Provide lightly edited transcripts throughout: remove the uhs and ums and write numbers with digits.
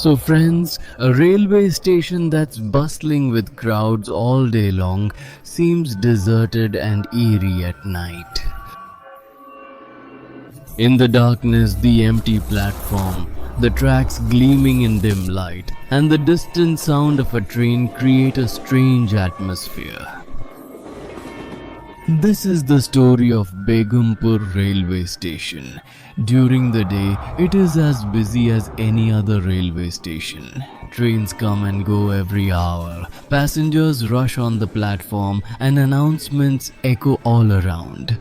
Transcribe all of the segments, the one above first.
So friends, a railway station that's bustling with crowds all day long seems deserted and eerie at night. In the darkness, the empty platform, the tracks gleaming in dim light, and the distant sound of a train create a strange atmosphere. This is the story of Begampur railway station. During the day, it is as busy as any other railway station. Trains come and go every hour. Passengers rush on the platform and announcements echo all around.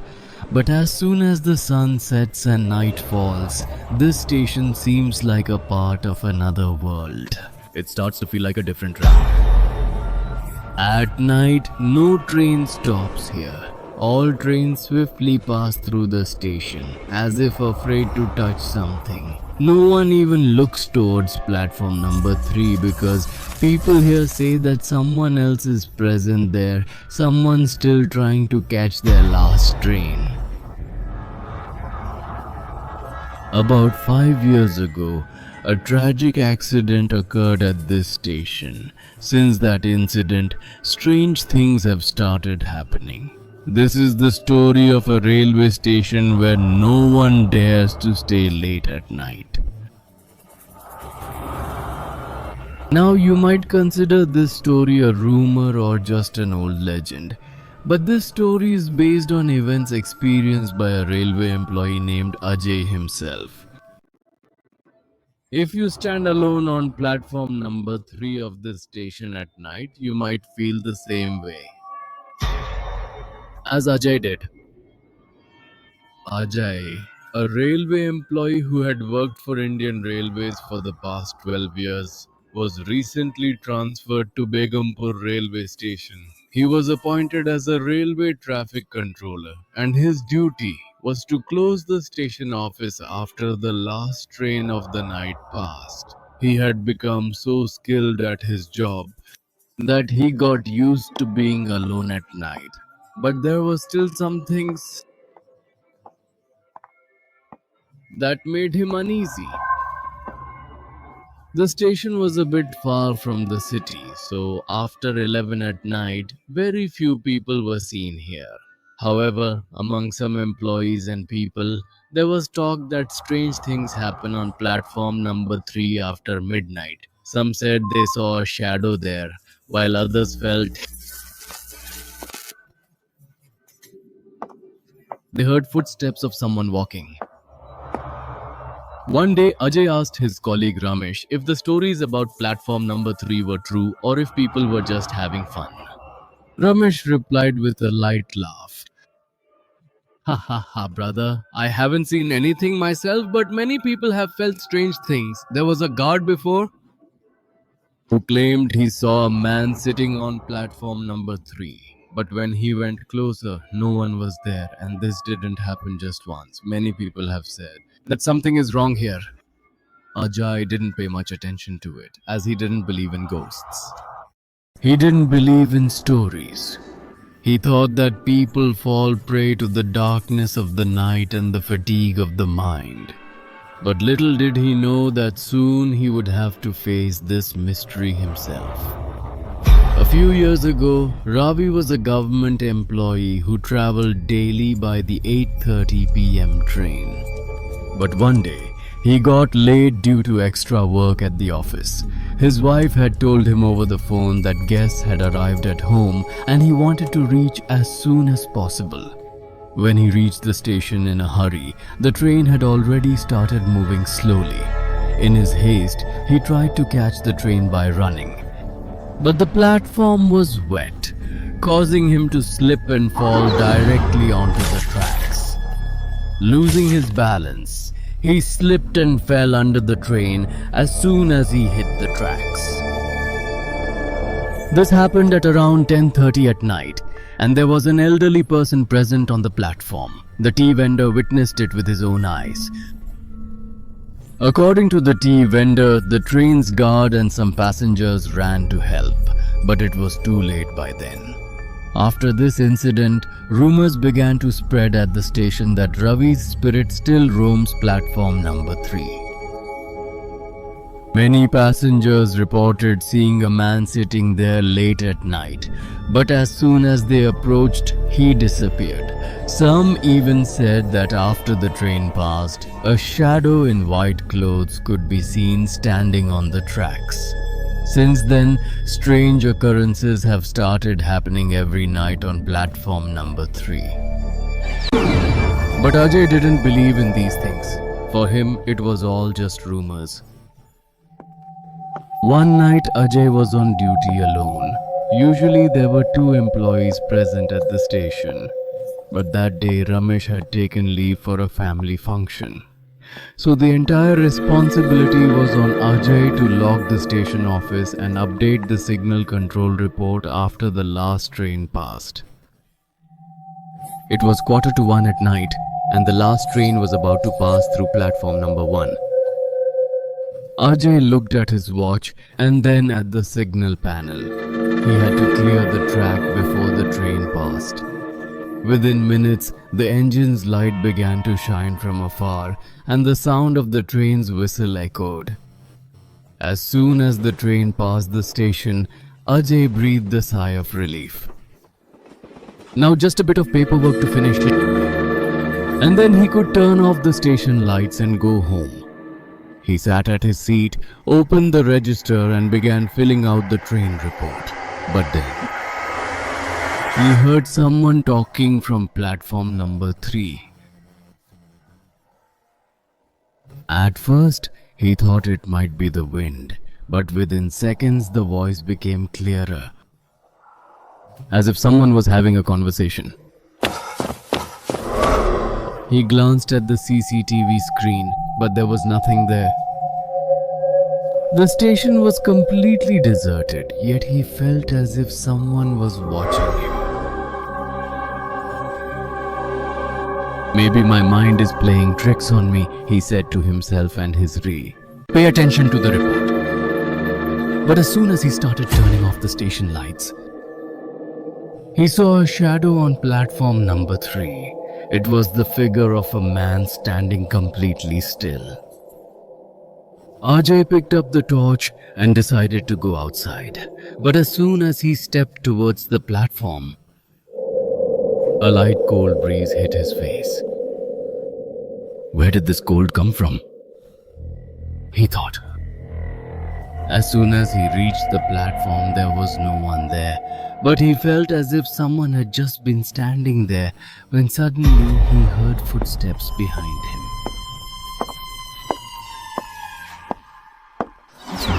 But as soon as the sun sets and night falls, this station seems like a part of another world. It starts to feel like a different realm. At night, no train stops here. All trains swiftly pass through the station, as if afraid to touch something. No one even looks towards platform number 3 because people here say that someone else is present there, someone still trying to catch their last train. About 5 years ago, a tragic accident occurred at this station. Since that incident, strange things have started happening. This is the story of a railway station where no one dares to stay late at night. Now you might consider this story a rumor or just an old legend. But this story is based on events experienced by a railway employee named Ajay himself. If you stand alone on platform number 3 of this station at night, you might feel the same way as Ajay did. Ajay, a railway employee who had worked for Indian Railways for the past 12 years, was recently transferred to Begampur railway station. He was appointed as a railway traffic controller, and his duty was to close the station office after the last train of the night passed. He had become so skilled at his job that he got used to being alone at night. But there were still some things that made him uneasy. The station was a bit far from the city, so after 11 at night, very few people were seen here. However, among some employees and people, there was talk that strange things happen on platform number 3 after midnight. Some said they saw a shadow there, while others felt they heard footsteps of someone walking. One day, Ajay asked his colleague Ramesh if the stories about platform number 3 were true or if people were just having fun. Ramesh replied with a light laugh. Ha ha ha, brother. I haven't seen anything myself, but many people have felt strange things. There was a guard before who claimed he saw a man sitting on platform number 3. But when he went closer, no one was there, and this didn't happen just once. Many people have said that something is wrong here. Ajay didn't pay much attention to it, as he didn't believe in ghosts. He didn't believe in stories. He thought that people fall prey to the darkness of the night and the fatigue of the mind. But little did he know that soon he would have to face this mystery himself. A few years ago, Ravi was a government employee who traveled daily by the 8:30 p.m. train. But one day, he got late due to extra work at the office. His wife had told him over the phone that guests had arrived at home and he wanted to reach as soon as possible. When he reached the station in a hurry, the train had already started moving slowly. In his haste, he tried to catch the train by running. But the platform was wet, causing him to slip and fall directly onto the tracks. Losing his balance, he slipped and fell under the train as soon as he hit the tracks. This happened at around 10:30 at night, and there was an elderly person present on the platform. The tea vendor witnessed it with his own eyes. According to the tea vendor, the train's guard and some passengers ran to help, but it was too late by then. After this incident, rumors began to spread at the station that Ravi's spirit still roams platform number 3. Many passengers reported seeing a man sitting there late at night, but as soon as they approached, he disappeared. Some even said that after the train passed, a shadow in white clothes could be seen standing on the tracks. Since then, strange occurrences have started happening every night on platform number 3. But Ajay didn't believe in these things. For him, it was all just rumors. One night, Ajay was on duty alone. Usually, there were 2 employees present at the station. But that day, Ramesh had taken leave for a family function. So the entire responsibility was on Ajay to log the station office and update the signal control report after the last train passed. It was 1:45 at night, and the last train was about to pass through platform number 1. Ajay looked at his watch and then at the signal panel. He had to clear the track before the train passed. Within minutes, the engine's light began to shine from afar, and the sound of the train's whistle echoed. As soon as the train passed the station, Ajay breathed a sigh of relief. Now just a bit of paperwork to finish it, and then he could turn off the station lights and go home. He sat at his seat, opened the register and began filling out the train report. But then, he heard someone talking from platform number 3. At first, he thought it might be the wind, but within seconds the voice became clearer, as if someone was having a conversation. He glanced at the CCTV screen, but there was nothing there. The station was completely deserted, yet he felt as if someone was watching him. Maybe my mind is playing tricks on me, he said to himself and his re. Pay attention to the report. But as soon as he started turning off the station lights, he saw a shadow on platform number 3. It was the figure of a man standing completely still. Ajay picked up the torch and decided to go outside. But as soon as he stepped towards the platform, a light cold breeze hit his face. Where did this cold come from? He thought. As soon as he reached the platform, there was no one there. But he felt as if someone had just been standing there when suddenly he heard footsteps behind him.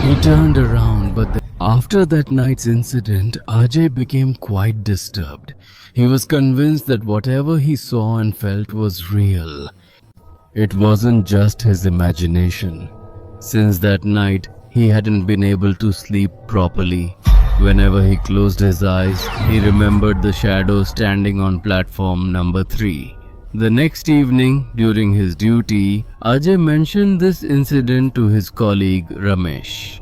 He turned around, but after that night's incident, Ajay became quite disturbed. He was convinced that whatever he saw and felt was real. It wasn't just his imagination. Since that night, he hadn't been able to sleep properly. Whenever he closed his eyes, he remembered the shadow standing on platform number 3. The next evening, during his duty, Ajay mentioned this incident to his colleague Ramesh.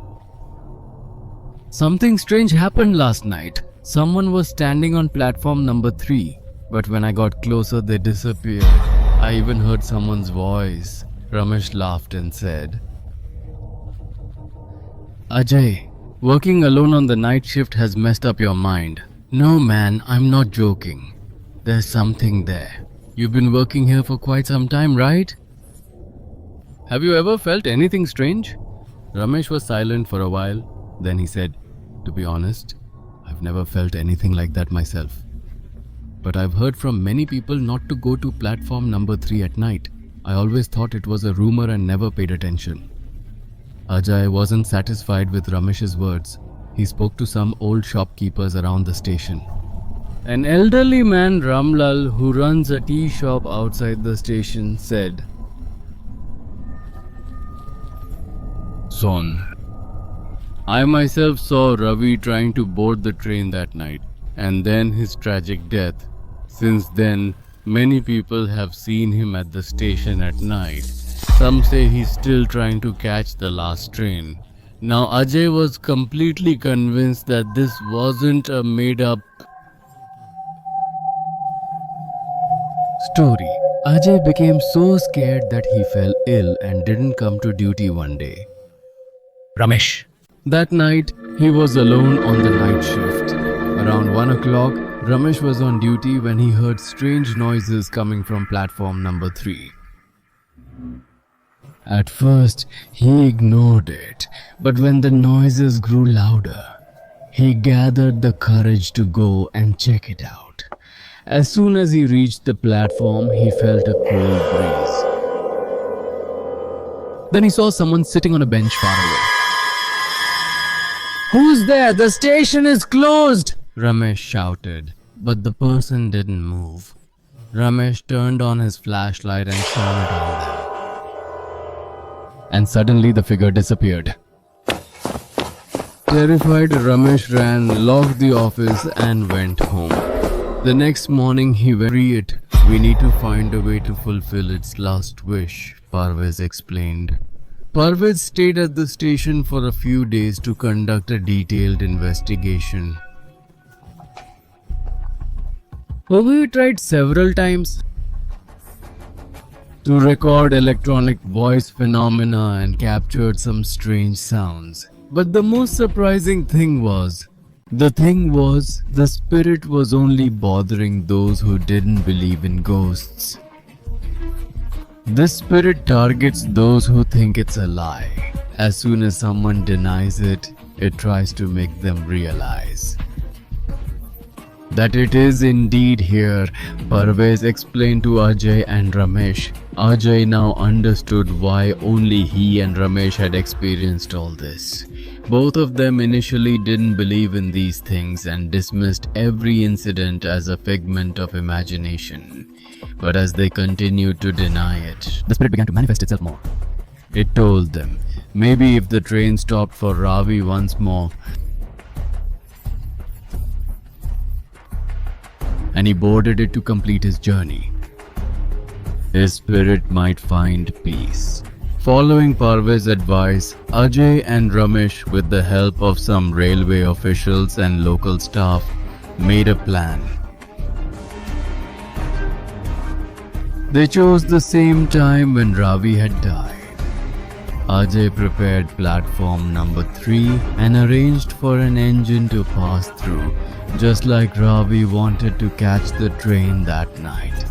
Something strange happened last night. Someone was standing on platform number 3, but when I got closer, they disappeared. I even heard someone's voice. Ramesh laughed and said, Ajay, working alone on the night shift has messed up your mind. No man, I'm not joking. There's something there. You've been working here for quite some time, right? Have you ever felt anything strange? Ramesh was silent for a while. Then he said, to be honest, I've never felt anything like that myself. But I've heard from many people not to go to platform number 3 at night. I always thought it was a rumor and never paid attention. Ajay wasn't satisfied with Ramesh's words. He spoke to some old shopkeepers around the station. An elderly man, Ramlal, who runs a tea shop outside the station, said, Son, I myself saw Ravi trying to board the train that night, and then his tragic death. Since then, many people have seen him at the station at night. Some say he's still trying to catch the last train. Now Ajay was completely convinced that this wasn't a made-up story. Ajay became so scared that he fell ill and didn't come to duty one day. Ramesh. That night, he was alone on the night shift. Around 1 o'clock, Ramesh was on duty when he heard strange noises coming from platform number 3. At first, he ignored it, but when the noises grew louder, he gathered the courage to go and check it out. As soon as he reached the platform, he felt a cold breeze. Then he saw someone sitting on a bench far away. Who's there? The station is closed! Ramesh shouted, but the person didn't move. Ramesh turned on his flashlight and shone it on them. And suddenly the figure disappeared. Terrified, Ramesh ran, locked the office and went home. The next morning he went, "We need to find a way to fulfill its last wish," Parvez explained. Parvez stayed at the station for a few days to conduct a detailed investigation. We tried several times to record electronic voice phenomena and captured some strange sounds. But the most surprising thing was, the spirit was only bothering those who didn't believe in ghosts. This spirit targets those who think it's a lie. As soon as someone denies it, it tries to make them realize that it is indeed here. Parvez explained to Ajay and Ramesh. Ajay now understood why only he and Ramesh had experienced all this. Both of them initially didn't believe in these things and dismissed every incident as a figment of imagination. But as they continued to deny it, The spirit began to manifest itself more. it told them, maybe if the train stopped for Ravi once more and he boarded it to complete his journey, his spirit might find peace. Following Parvez's advice, Ajay and Ramesh, with the help of some railway officials and local staff, made a plan. They chose the same time when Ravi had died. Ajay prepared platform number 3 and arranged for an engine to pass through, just like Ravi wanted to catch the train that night.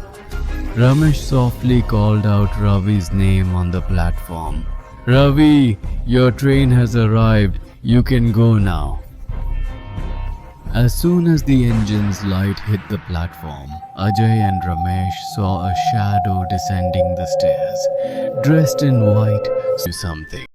Ramesh softly called out Ravi's name on the platform. "Ravi, your train has arrived. You can go now." As soon as the engine's light hit the platform, Ajay and Ramesh saw a shadow descending the stairs, dressed in white, something.